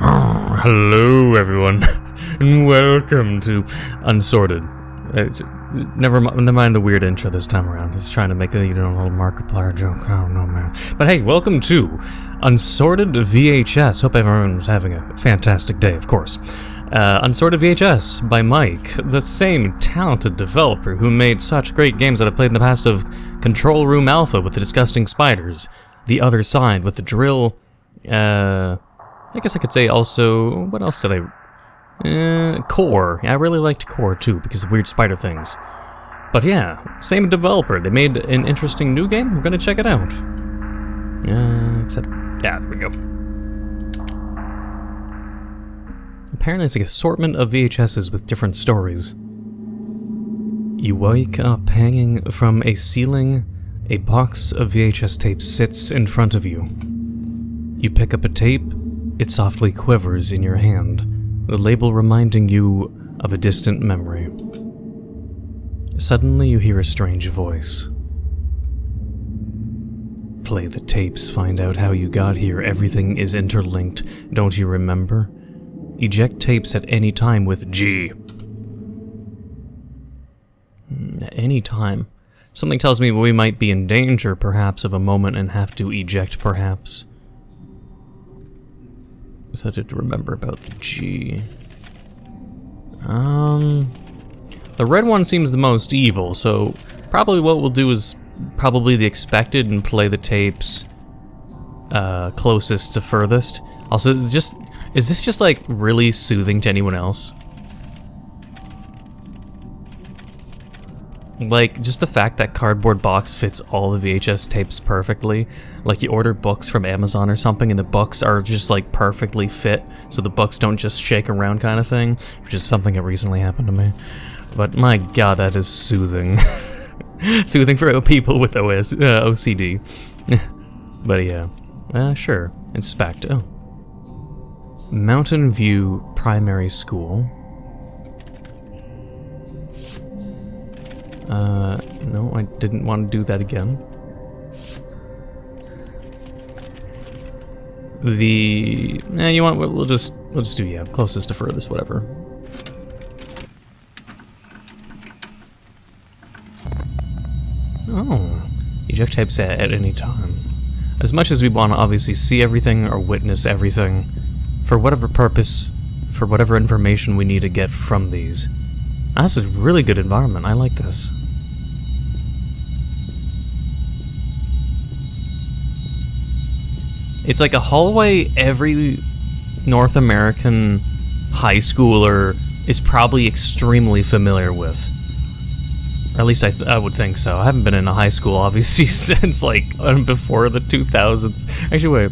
Oh, hello, everyone, and welcome to Unsorted. Never mind the weird intro this time around. It's trying to make a little Markiplier joke. I don't know, man. But hey, welcome to Unsorted VHS. Hope everyone's having a fantastic day, of course. Unsorted VHS by Mike, the same talented developer who made such great games that I've played in the past of Control Room Alpha with the disgusting spiders, The Other Side with the drill, I guess I could say also, what else did Core. Yeah, I really liked Core too, because of weird spider things. But yeah, same developer. They made an interesting new game. We're gonna check it out. Yeah, there we go. Apparently it's like an assortment of VHSs with different stories. You wake up hanging from a ceiling. A box of VHS tapes sits in front of you. You pick up a tape. It softly quivers in your hand, the label reminding you of a distant memory. Suddenly you hear a strange voice. Play the tapes, find out how you got here, everything is interlinked, don't you remember? Eject tapes at any time with G. At any time. Something tells me we might be in danger, perhaps, of a moment and have to eject, perhaps. So I did remember about the G. The red one seems the most evil, so probably what we'll do is probably the expected and play the tapes closest to furthest. Also, is this just like really soothing to anyone else? Like, just the fact that cardboard box fits all the VHS tapes perfectly. Like, you order books from Amazon or something, and the books are just, like, perfectly fit, so the books don't just shake around kind of thing, which is something that recently happened to me. But my god, that is soothing. Soothing for people with OCD. But yeah. Sure. Inspect. Oh. Mountain View Primary School. No, I didn't want to do that again. You want? We'll just do closest to furthest, whatever. Oh, eject tapes at any time. As much as we want to obviously see everything or witness everything, for whatever purpose, for whatever information we need to get from these. This is a really good environment. I like this. It's like a hallway every North American high schooler is probably extremely familiar with. Or at least I would think so. I haven't been in a high school, obviously, since, like, before the 2000s. Actually, wait.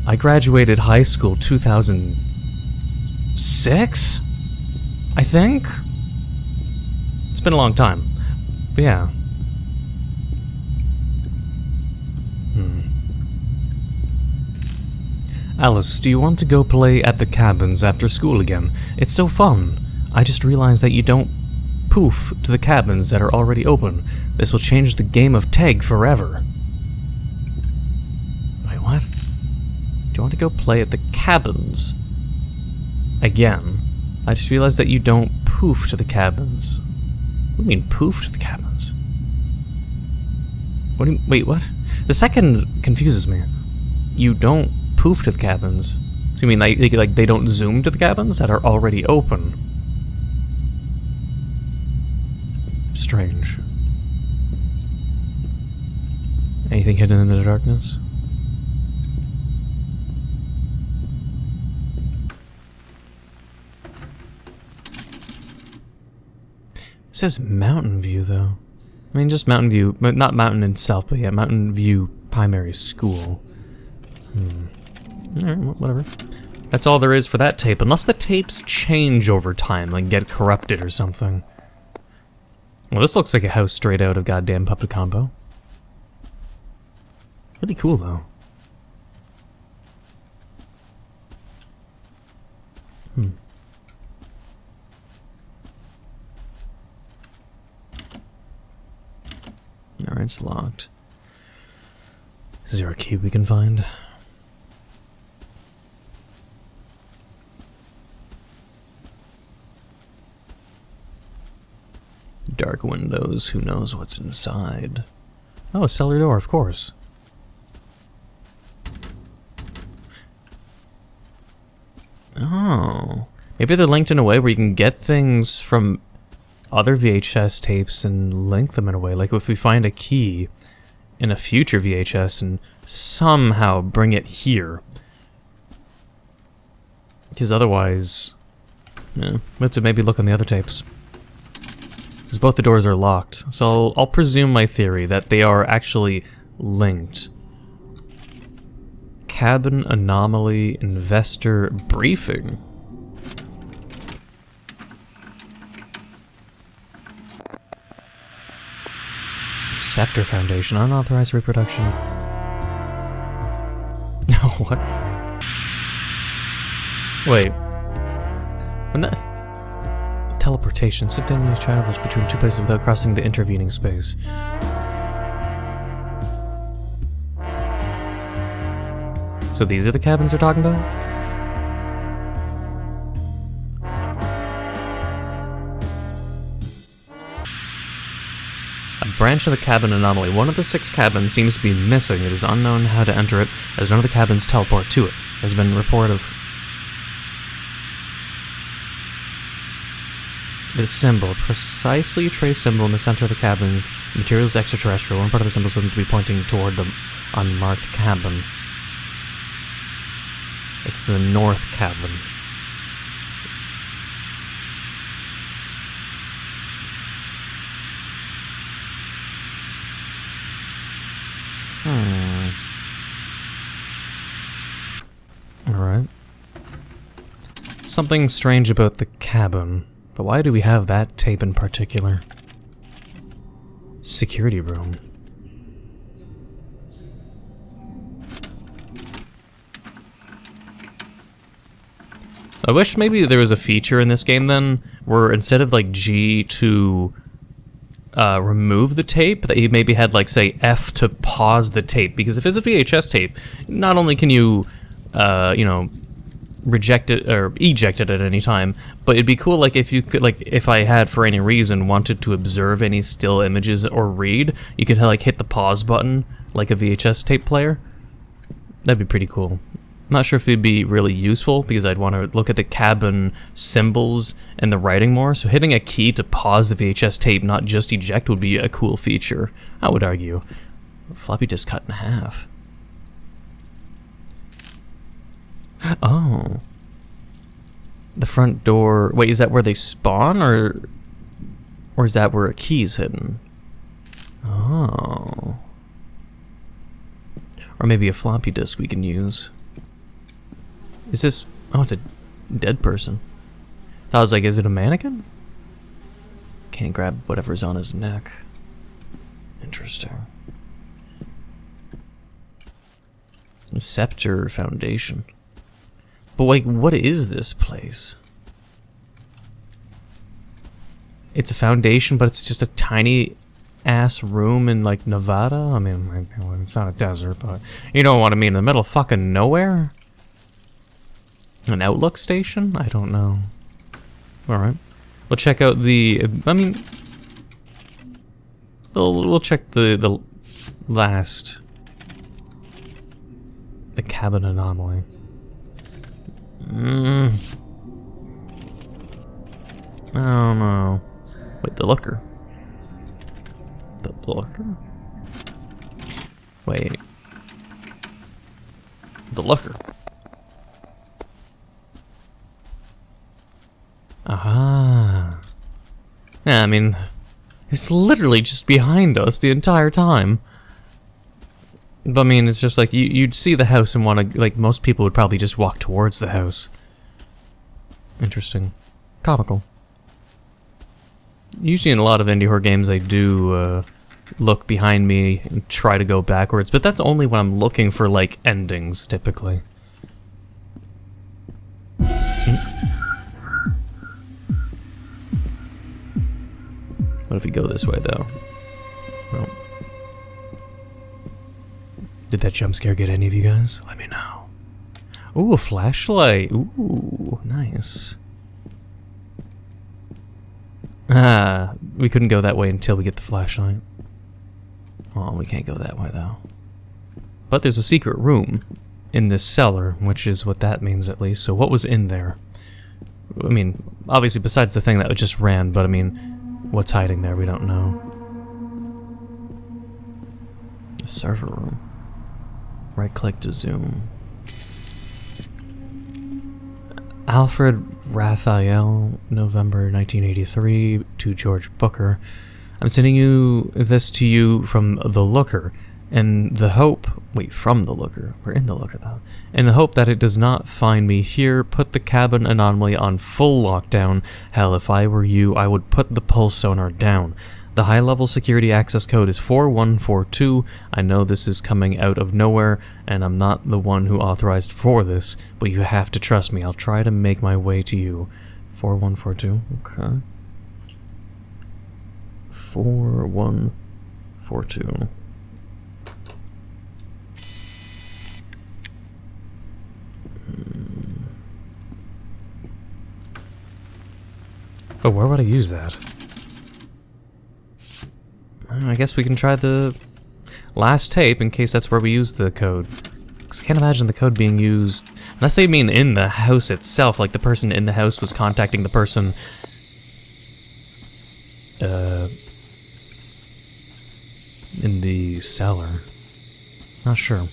I graduated high school 2006? I think? It's been a long time. But yeah. Alice, do you want to go play at the cabins after school again? It's so fun. I just realized that you don't poof to the cabins that are already open. This will change the game of tag forever. Wait, what? Do you want to go play at the cabins again? I just realized that you don't poof to the cabins. What do you mean, poof to the cabins? What do you... Wait, what? The second confuses me. You don't poof to the cabins. So you mean like they don't zoom to the cabins that are already open? Strange. Anything hidden in the darkness? It says Mountain View, though. I mean, just Mountain View, but not Mountain itself, but yeah, Mountain View Primary School. Alright, whatever. That's all there is for that tape, unless the tapes change over time, like get corrupted or something. Well, this looks like a house straight out of goddamn Puppet Combo. Really cool, though. Alright, it's locked. Is there a key we can find? dark windows. Who knows what's inside? Oh, a cellar door, of course. Oh. Maybe they're linked in a way where you can get things from other VHS tapes and link them in a way. Like if we find a key in a future VHS and somehow bring it here. Because otherwise, yeah, we have to maybe look on the other tapes. Because both the doors are locked. So I'll presume my theory that they are actually linked. Cabin anomaly investor briefing. Scepter Foundation, unauthorized reproduction. No, what? Wait. When that... Teleportation. Simultaneous travels between two places without crossing the intervening space. So these are the cabins they're talking about? A branch of the cabin anomaly. One of the 6 cabins seems to be missing. It is unknown how to enter it, as none of the cabins teleport to it. There's been a report of... The symbol. Precisely traced symbol in the center of the cabins. The material is extraterrestrial. One part of the symbol seems to be pointing toward the unmarked cabin. It's the north cabin. Alright. Something strange about the cabin. But why do we have that tape in particular? Security room. I wish maybe there was a feature in this game then, where instead of like G to remove the tape, that you maybe had like say F to pause the tape, because if it's a VHS tape, not only can you, you know, reject it or eject it at any time, but it'd be cool like if you could, like if I had for any reason wanted to observe any still images or read, you could like hit the pause button like a VHS tape player. That'd be pretty cool. Not sure if it'd be really useful, because I'd want to look at the cabin symbols and the writing more, so hitting a key to pause the VHS tape, not just eject, would be a cool feature, I would argue. Floppy disk cut in half. Oh. The front door... Wait, is that where they spawn, or is that where a key's hidden? Oh. Or maybe a floppy disk we can use. Is this... Oh, it's a dead person. I was like, is it a mannequin? Can't grab whatever's on his neck. Interesting. Scepter Foundation. But like, what is this place? It's a foundation, but it's just a tiny ass room in like Nevada? I mean, it's not a desert, but you know what I mean, in the middle of fucking nowhere? An outlook station? I don't know. Alright. We'll check out the... I mean... We'll check the last... The cabin anomaly. I don't know. Wait, the looker. The looker? Wait. The looker. Aha. Yeah, I mean, it's literally just behind us the entire time. But I mean, it's just like, you'd see the house and want to, like, most people would probably just walk towards the house. Interesting. Comical. Usually in a lot of indie horror games I do look behind me and try to go backwards, but that's only when I'm looking for, like, endings, typically. What if we go this way, though? Well. Did that jump scare get any of you guys? Let me know. Ooh, a flashlight. Ooh, nice. Ah, we couldn't go that way until we get the flashlight. Oh, we can't go that way, though. But there's a secret room in this cellar, which is what that means, at least. So what was in there? I mean, obviously, besides the thing that just ran, but I mean, what's hiding there? We don't know. The server room. Right-click to zoom. Alfred Raphael, November 1983, to George Booker. I'm sending this to you from the Looker, and the hope... Wait, from the Looker? We're in the Looker, though. In the hope that it does not find me here, put the cabin anomaly on full lockdown. Hell, if I were you, I would put the pulse sonar down. The high-level security access code is 4142. I know this is coming out of nowhere, and I'm not the one who authorized for this, but you have to trust me. I'll try to make my way to you. 4142, okay. 4142. Oh, where would I use that? I guess we can try the last tape in case that's where we use the code. Because I can't imagine the code being used... Unless they mean in the house itself, like the person in the house was contacting the person... in the cellar. Not sure.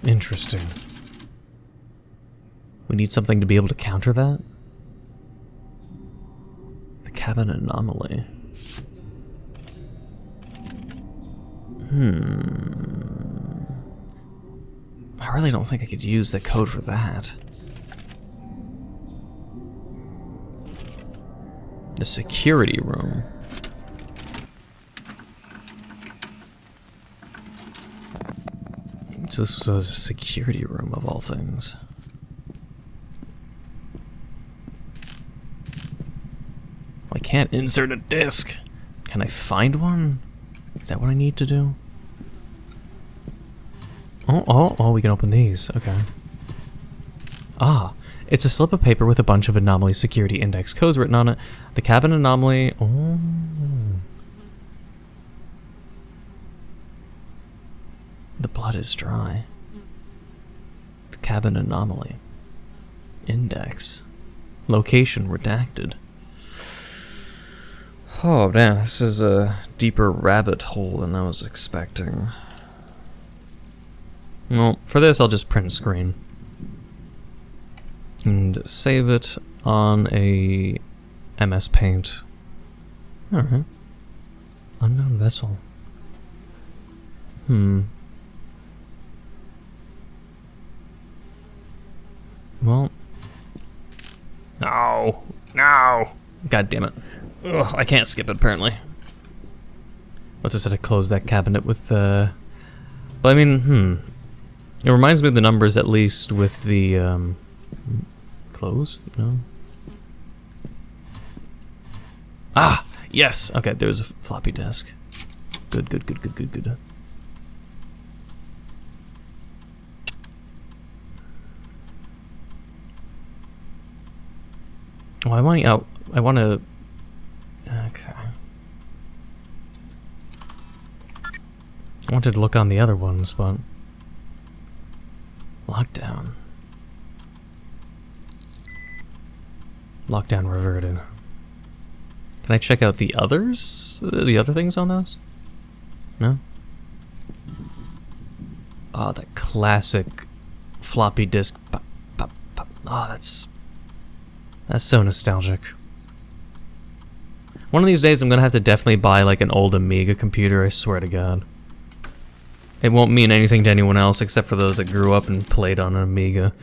Interesting. We need something to be able to counter that? The cabin anomaly. I really don't think I could use the code for that. The security room. So this was a security room of all things. I can't insert a disc. Can I find one? Is that what I need to do? Oh, we can open these. Okay. Ah, it's a slip of paper with a bunch of anomaly security index codes written on it. The cabin anomaly. Oh. The blood is dry. The cabin anomaly. Index. Location redacted. Oh, damn, this is a deeper rabbit hole than I was expecting. Well, for this, I'll just print a screen. And save it on a MS Paint. Alright. Unknown vessel. Well. No! No! God damn it. Ugh, I can't skip it, apparently. I'll just have to close that cabinet with, But I mean, It reminds me of the numbers, at least, with the, Close? No? Ah! Yes! Okay, there's a floppy disk. Good. Oh, I want to... Okay. I wanted to look on the other ones, but... Lockdown. Lockdown reverted. Can I check out the others? The other things on those? No? Oh, that classic floppy disk. Oh, that's so nostalgic. One of these days I'm gonna have to definitely buy like an old Amiga computer, I swear to God. It won't mean anything to anyone else except for those that grew up and played on an Amiga.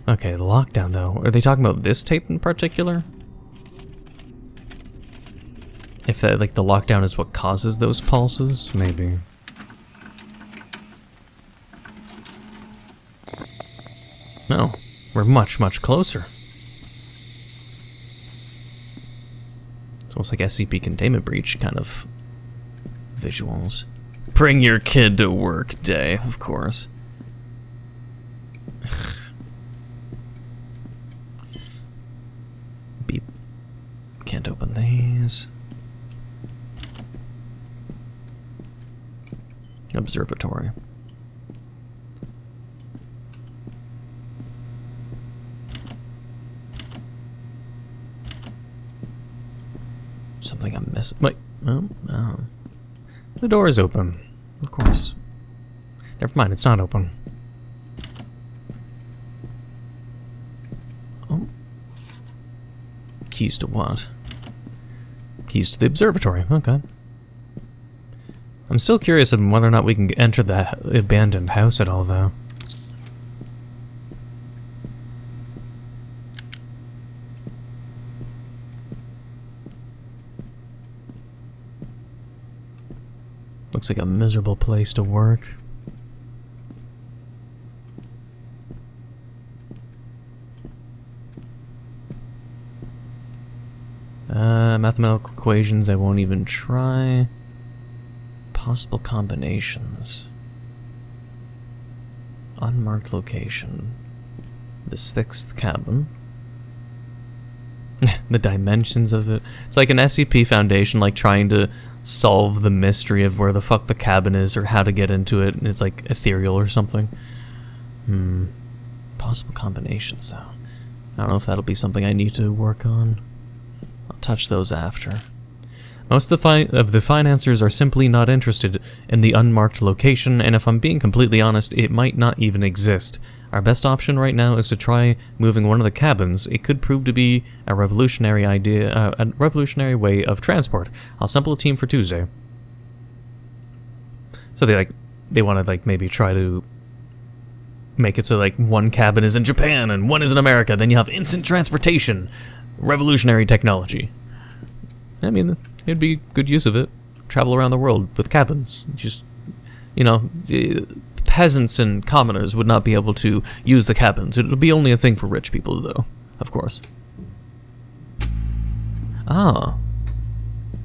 Okay, the lockdown though. Are they talking about this tape in particular? If that, like, the lockdown is what causes those pulses? Maybe. No, we're much, much closer. It's almost like SCP containment breach kind of visuals. Bring your kid to work day, of course. Can't open these. Observatory. Something I'm missing. Wait, no. The door is open, of course. Never mind, it's not open. Oh. Keys to what? Keys to the observatory, okay. I'm still curious on whether or not we can enter the abandoned house at all, though. Looks like a miserable place to work. Mathematical equations I won't even try. Possible combinations. Unmarked location. The sixth cabin. The dimensions of it. It's like an SCP Foundation, like trying to solve the mystery of where the fuck the cabin is or how to get into it, and it's like ethereal or something. Possible combinations, though. I don't know if that'll be something I need to work on. I'll touch those after. Most of the financiers are simply not interested in the unmarked location, and if I'm being completely honest, it might not even exist. Our best option right now is to try moving one of the cabins. It could prove to be a revolutionary a revolutionary way of transport. I'll assemble a team for Tuesday. So they want to like maybe try to make it so like one cabin is in Japan and one is in America. Then you have instant transportation, revolutionary technology. I mean, it'd be good use of it. Travel around the world with cabins. Just, you know, peasants and commoners would not be able to use the cabins. It'll be only a thing for rich people, though, of course. Ah.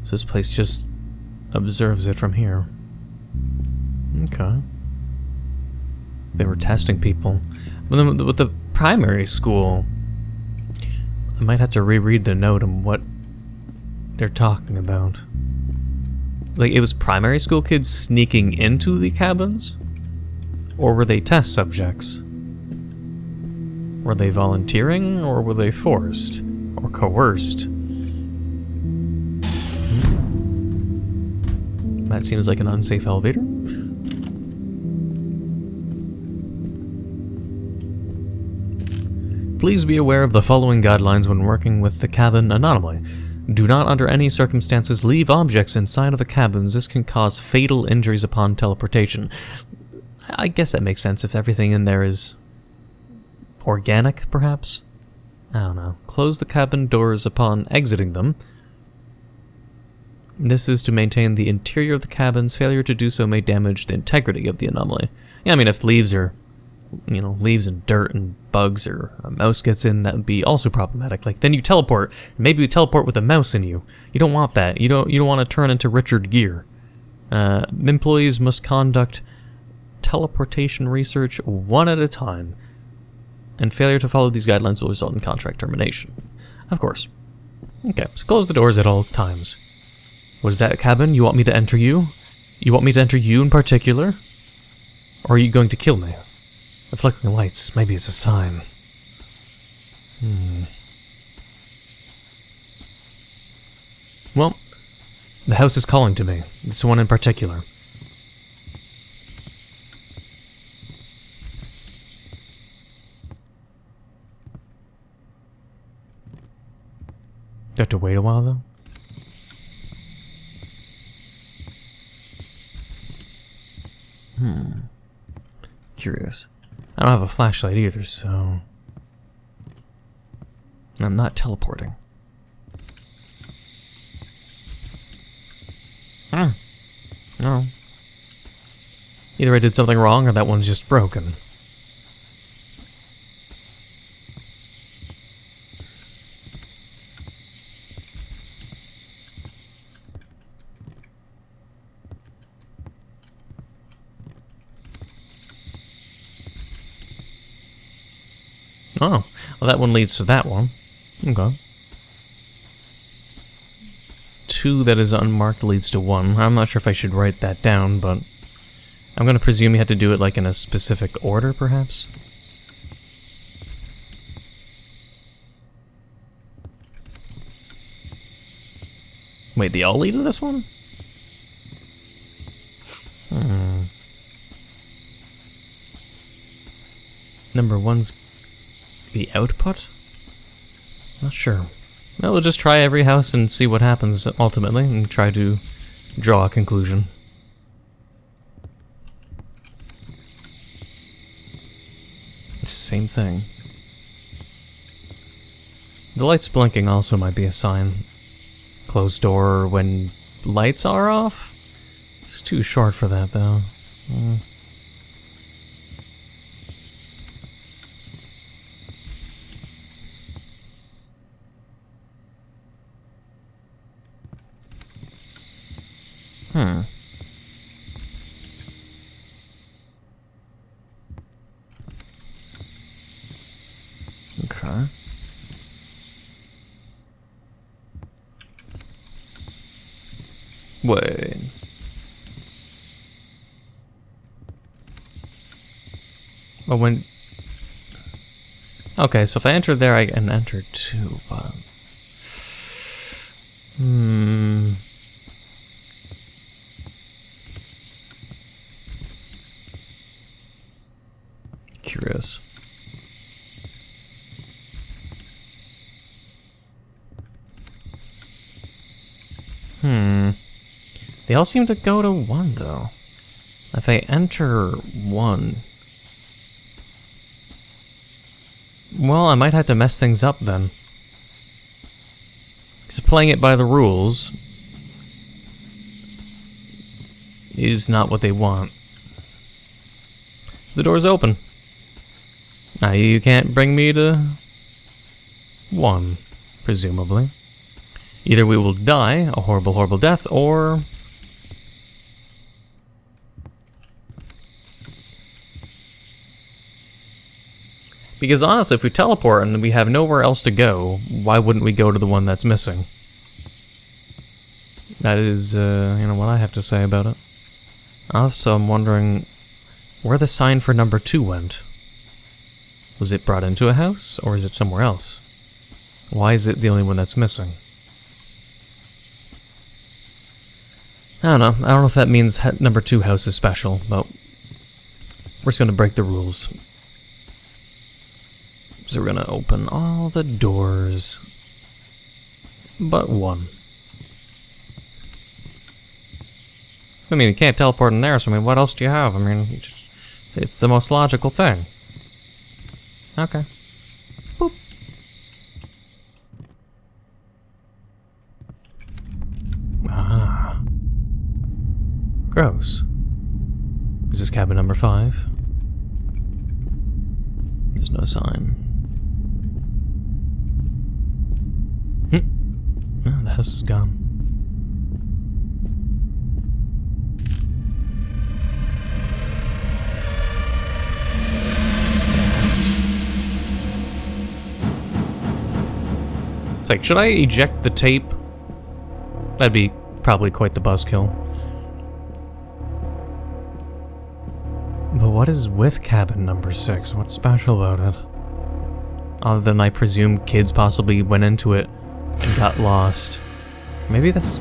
So this place just observes it from here. Okay. They were testing people. But then with the primary school, I might have to reread the note on what they're talking about. Like, it was primary school kids sneaking into the cabins? Or were they test subjects? Were they volunteering, or were they forced? Or coerced? That seems like an unsafe elevator. Please be aware of the following guidelines when working with the cabin anomaly. Do not under any circumstances leave objects inside of the cabins. This can cause fatal injuries upon teleportation. I guess that makes sense if everything in there is organic, perhaps? I don't know. Close the cabin doors upon exiting them. This is to maintain the interior of the cabins. Failure to do so may damage the integrity of the anomaly. Yeah, I mean, if leaves are, you know, leaves and dirt and bugs or a mouse gets in, that would be also problematic. Like, then you teleport. Maybe you teleport with a mouse in you. You don't want that. You don't want to turn into Richard Gere. Employees must conduct teleportation research one at a time, and failure to follow these guidelines will result in contract termination. Of course. Okay, so close the doors at all times. What is that, cabin? You want me to enter you? You want me to enter you in particular? Or are you going to kill me? The flickering lights, maybe it's a sign. Well, the house is calling to me. This one in particular. Do I have to wait a while, though? Curious. I don't have a flashlight either, so I'm not teleporting. No. Either I did something wrong or that one's just broken. Oh, well that one leads to that one. Okay. 2 that is unmarked leads to 1. I'm not sure if I should write that down, but I'm going to presume you had to do it like in a specific order, perhaps? Wait, they all lead to this one? Number 1's the output? Not sure. Well, we'll just try every house and see what happens ultimately, and try to draw a conclusion. Same thing. The lights blinking also might be a sign. Closed door when lights are off? It's too short for that, though. Okay. Wait. Well, when... Okay, so if I enter there, I can enter too, but... Curious. They all seem to go to 1, though. If I enter 1... Well, I might have to mess things up, then. Because playing it by the rules... is not what they want. So the door's open. Now you can't bring me to 1, presumably. Either we will die a horrible, horrible death, or... Because honestly, if we teleport and we have nowhere else to go, why wouldn't we go to the one that's missing? That is, you know, what I have to say about it. Also, I'm wondering where the sign for number 2 went. Was it brought into a house, or is it somewhere else? Why is it the only one that's missing? I don't know. I don't know if that means number 2 house is special, but we're just gonna break the rules. So we're gonna open all the doors, but 1. I mean, you can't teleport in there, so I mean, what else do you have? I mean, it's the most logical thing. Okay. Boop. Ah. Gross. Is this cabin number 5? There's no sign. No, the house is gone. It's like, should I eject the tape? That'd be probably quite the buzzkill. But what is with cabin number 6? What's special about it? Other than I presume kids possibly went into it and got lost. Maybe that's...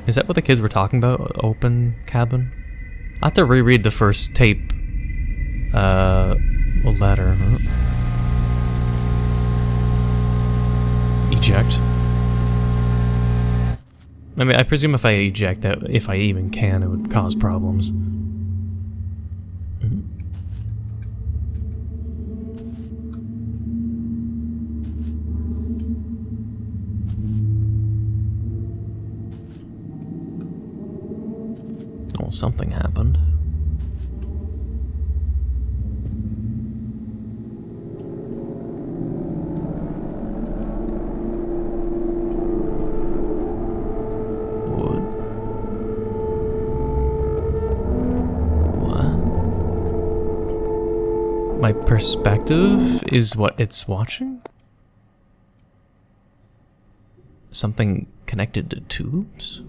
Is that what the kids were talking about? Open cabin? I have to reread the first tape. Letter. Eject. I mean, I presume if I eject that, if I even can, it would cause problems. Oh, something happened. My perspective is what it's watching? something connected to tubes?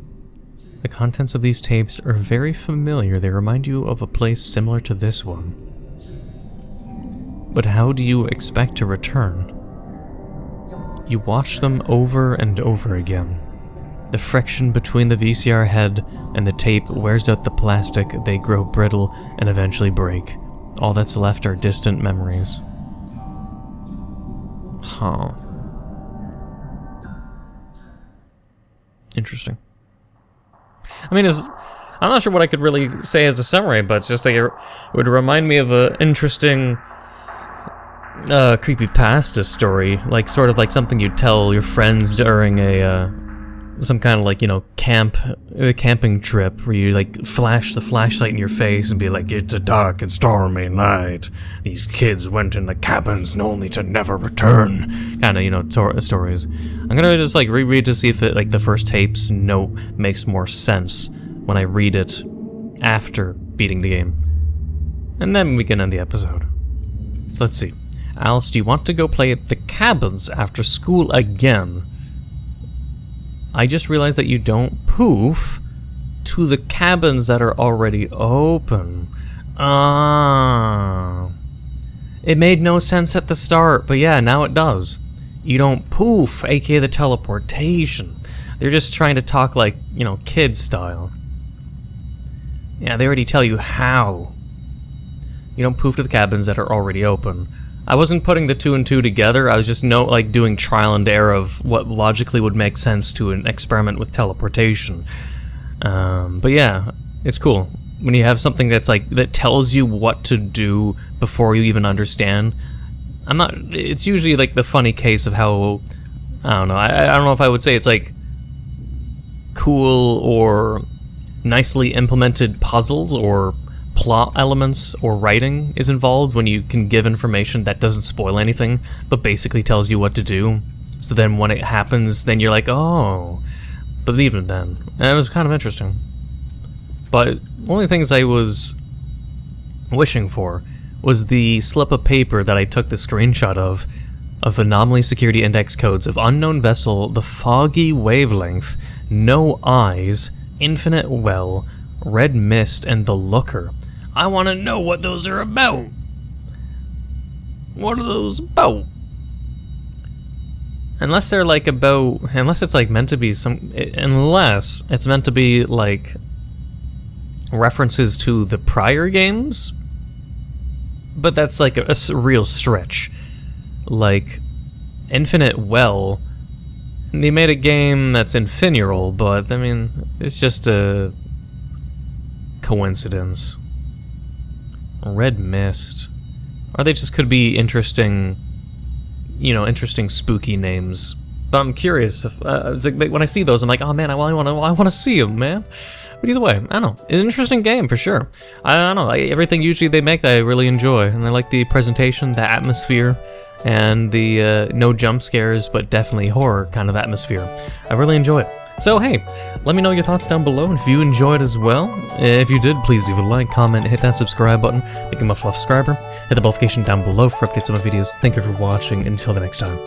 The contents of these tapes are very familiar. They remind you of a place similar to this one. But how do you expect to return? You watch them over and over again. The friction between the VCR head and the tape wears out the plastic, they grow brittle and eventually break. All that's left are distant memories. Huh. Interesting. I mean, I'm not sure what I could really say as a summary, but it's just like it would remind me of an interesting creepypasta story, like sort of like something you'd tell your friends during a some kind of like, you know, camping trip where you like flash the flashlight in your face and be like, it's a dark and stormy night. These kids went in the cabins only to never return. Kind of, you know, stories. I'm gonna just like reread to see if it, like the first tape's note makes more sense when I read it after beating the game. And then we can end the episode. So let's see. Alice, do you want to go play at the cabins after school again? I just realized that you don't poof to the cabins that are already open. Ah. It made no sense at the start, but yeah, now it does. You don't poof, aka the teleportation. They're just trying to talk like, you know, kid style. Yeah, they already tell you how. You don't poof to the cabins that are already open. I wasn't putting the 2 and 2 together, I was just like doing trial and error of what logically would make sense to an experiment with teleportation. But yeah, it's cool. When you have something that's like, that tells you what to do before you even understand. It's usually like the funny case of how, I don't know, I don't know if I would say it's like cool or nicely implemented puzzles or plot elements or writing is involved when you can give information that doesn't spoil anything, but basically tells you what to do. So then when it happens, then you're like, oh. But even then, and it was kind of interesting. But one of the things I was wishing for was the slip of paper that I took the screenshot of anomaly security index codes of unknown vessel, the foggy wavelength, no eyes, infinite well, red mist, and the looker. I want to know what those are about. What are those about? Unless they're like about, unless it's like meant to be unless it's meant to be like references to the prior games. But that's like a real stretch. Like Infinite Well, they made a game that's Infinural, but I mean, it's just a coincidence. Red Mist. Or they just could be interesting, you know, interesting spooky names. But I'm curious if it's like, when I see those, I'm like, oh man, I want to see them, man. But either way, I don't know. It's an interesting game for sure. I don't know. Everything usually they make, I really enjoy, and I like the presentation, the atmosphere, and the no jump scares, but definitely horror kind of atmosphere. I really enjoy it. So hey, let me know your thoughts down below, and if you enjoyed as well. If you did, please leave a like, comment, hit that subscribe button, become a fluff subscriber, hit the notification down below for updates on my videos. Thank you for watching, until the next time.